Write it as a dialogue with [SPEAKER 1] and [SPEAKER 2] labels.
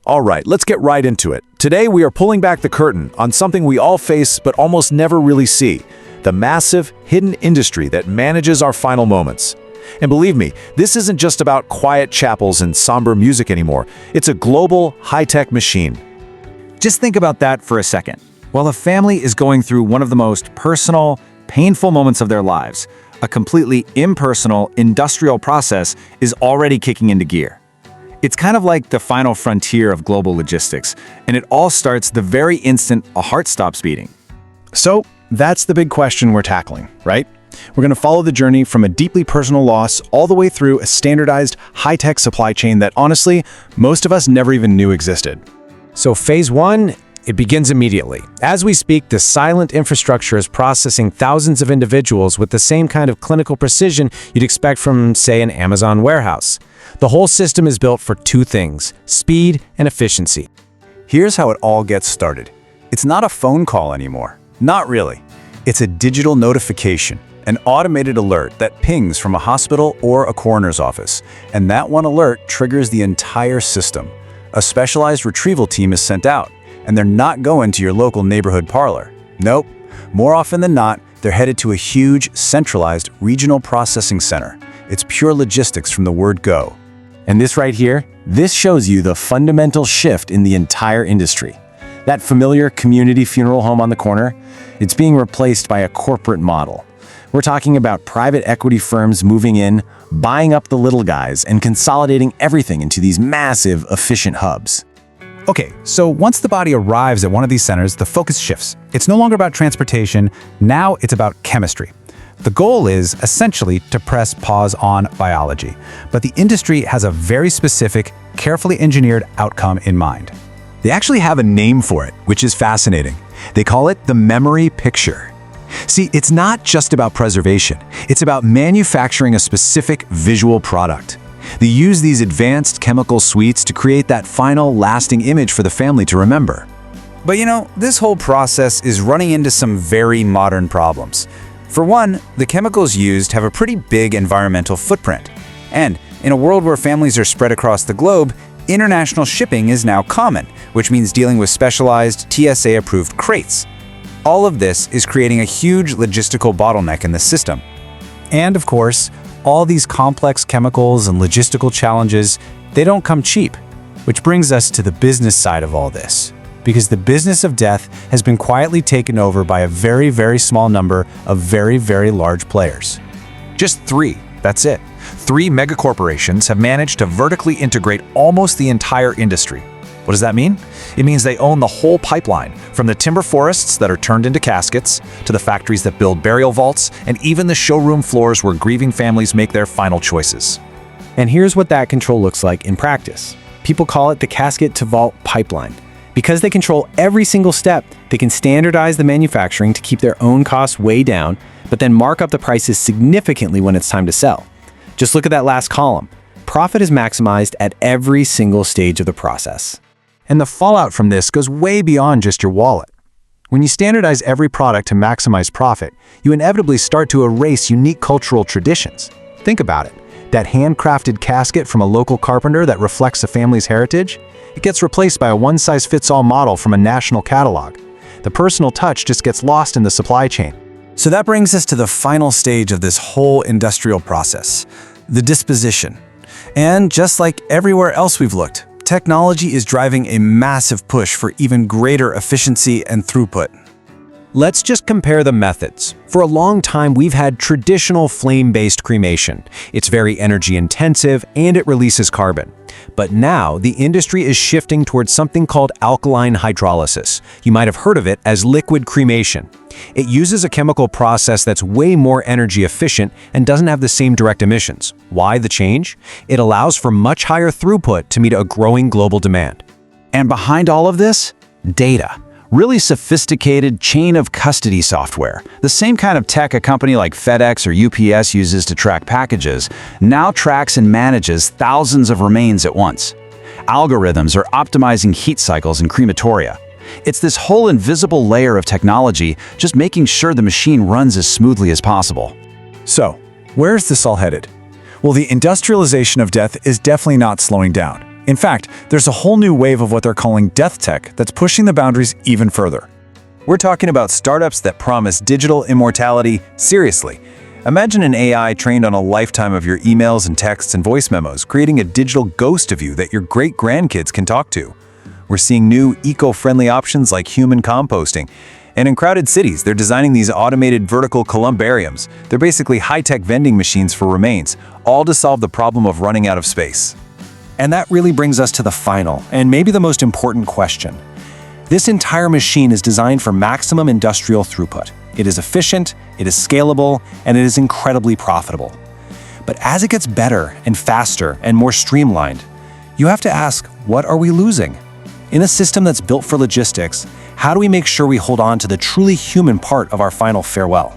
[SPEAKER 1] All right, let's get right into it. Today we are pulling back the curtain on something we all face but almost never really see: the massive, hidden industry that manages our final moments. And believe me, this isn't just about quiet chapels and somber music anymore. It's a global, high-tech machine.
[SPEAKER 2] Just think about that for a second. While a family is going through one of the most personal, painful moments of their lives, a completely impersonal, industrial process is already kicking into gear. It's kind of like the final frontier of global logistics, and it all starts the very instant a heart stops beating.
[SPEAKER 3] So, that's the big question we're tackling, right? We're going to follow the journey from a deeply personal loss all the way through a standardized, high-tech supply chain that, honestly, most of us never even knew existed.
[SPEAKER 4] So phase one, it begins immediately. As we speak, the silent infrastructure is processing thousands of individuals with the same kind of clinical precision you'd expect from, say, an Amazon warehouse. The whole system is built for two things: speed and efficiency.
[SPEAKER 5] Here's how it all gets started. It's not a phone call anymore. Not really. It's a digital notification, an automated alert that pings from a hospital or a coroner's office. And that one alert triggers the entire system. A specialized retrieval team is sent out, and they're not going to your local neighborhood parlor. Nope. More often than not, they're headed to a huge, centralized regional processing center. It's pure logistics from the word go.
[SPEAKER 2] And this right here, this shows you the fundamental shift in the entire industry. That familiar community funeral home on the corner, it's being replaced by a corporate model. We're talking about private equity firms moving in, buying up the little guys, and consolidating everything into these massive, efficient hubs.
[SPEAKER 6] Okay, so once the body arrives at one of these centers, the focus shifts. It's no longer about transportation, now it's about chemistry. The goal is, essentially, to press pause on biology. But the industry has a very specific, carefully engineered outcome in mind.
[SPEAKER 5] They actually have a name for it, which is fascinating. They call it the memory picture. See, it's not just about preservation. It's about manufacturing a specific visual product. They use these advanced chemical suites to create that final, lasting image for the family to remember.
[SPEAKER 7] But this whole process is running into some very modern problems. For one, the chemicals used have a pretty big environmental footprint. And in a world where families are spread across the globe, international shipping is now common, which means dealing with specialized TSA-approved crates. All of this is creating a huge logistical bottleneck in the system.
[SPEAKER 4] And of course, all these complex chemicals and logistical challenges, they don't come cheap. Which brings us to the business side of all this. Because the business of death has been quietly taken over by a very, very small number of very, very large players.
[SPEAKER 1] Just three, that's it. 3 megacorporations have managed to vertically integrate almost the entire industry. What does that mean? It means they own the whole pipeline, from the timber forests that are turned into caskets, to the factories that build burial vaults, and even the showroom floors where grieving families make their final choices.
[SPEAKER 4] And here's what that control looks like in practice. People call it the casket-to-vault pipeline. Because they control every single step, they can standardize the manufacturing to keep their own costs way down, but then mark up the prices significantly when it's time to sell. Just look at that last column. Profit is maximized at every single stage of the process.
[SPEAKER 3] And the fallout from this goes way beyond just your wallet. When you standardize every product to maximize profit, you inevitably start to erase unique cultural traditions. Think about it. That handcrafted casket from a local carpenter that reflects a family's heritage, it gets replaced by a one-size-fits-all model from a national catalog. The personal touch just gets lost in the supply chain.
[SPEAKER 5] So that brings us to the final stage of this whole industrial process, the disposition. And just like everywhere else we've looked, technology is driving a massive push for even greater efficiency and throughput.
[SPEAKER 4] Let's just compare the methods. For a long time, we've had traditional flame-based cremation. It's very energy-intensive and it releases carbon. But now, the industry is shifting towards something called alkaline hydrolysis. You might have heard of it as liquid cremation. It uses a chemical process that's way more energy efficient and doesn't have the same direct emissions. Why the change? It allows for much higher throughput to meet a growing global demand.
[SPEAKER 5] And behind all of this, data. Really sophisticated chain of custody software. The same kind of tech a company like FedEx or UPS uses to track packages, now tracks and manages thousands of remains at once. Algorithms are optimizing heat cycles in crematoria. It's this whole invisible layer of technology just making sure the machine runs as smoothly as possible.
[SPEAKER 8] So, where is this all headed? Well, the industrialization of death is definitely not slowing down.
[SPEAKER 5] In fact, there's a whole new wave of what they're calling death tech that's pushing the boundaries even further. We're talking about startups that promise digital immortality seriously. Imagine an AI trained on a lifetime of your emails and texts and voice memos, creating a digital ghost of you that your great-grandkids can talk to. We're seeing new eco-friendly options like human composting. And in crowded cities, they're designing these automated vertical columbariums. They're basically high-tech vending machines for remains, all to solve the problem of running out of space.
[SPEAKER 4] And that really brings us to the final, and maybe the most important question. This entire machine is designed for maximum industrial throughput. It is efficient, it is scalable, and it is incredibly profitable. But as it gets better and faster and more streamlined, you have to ask, what are we losing? In a system that's built for logistics, how do we make sure we hold on to the truly human part of our final farewell?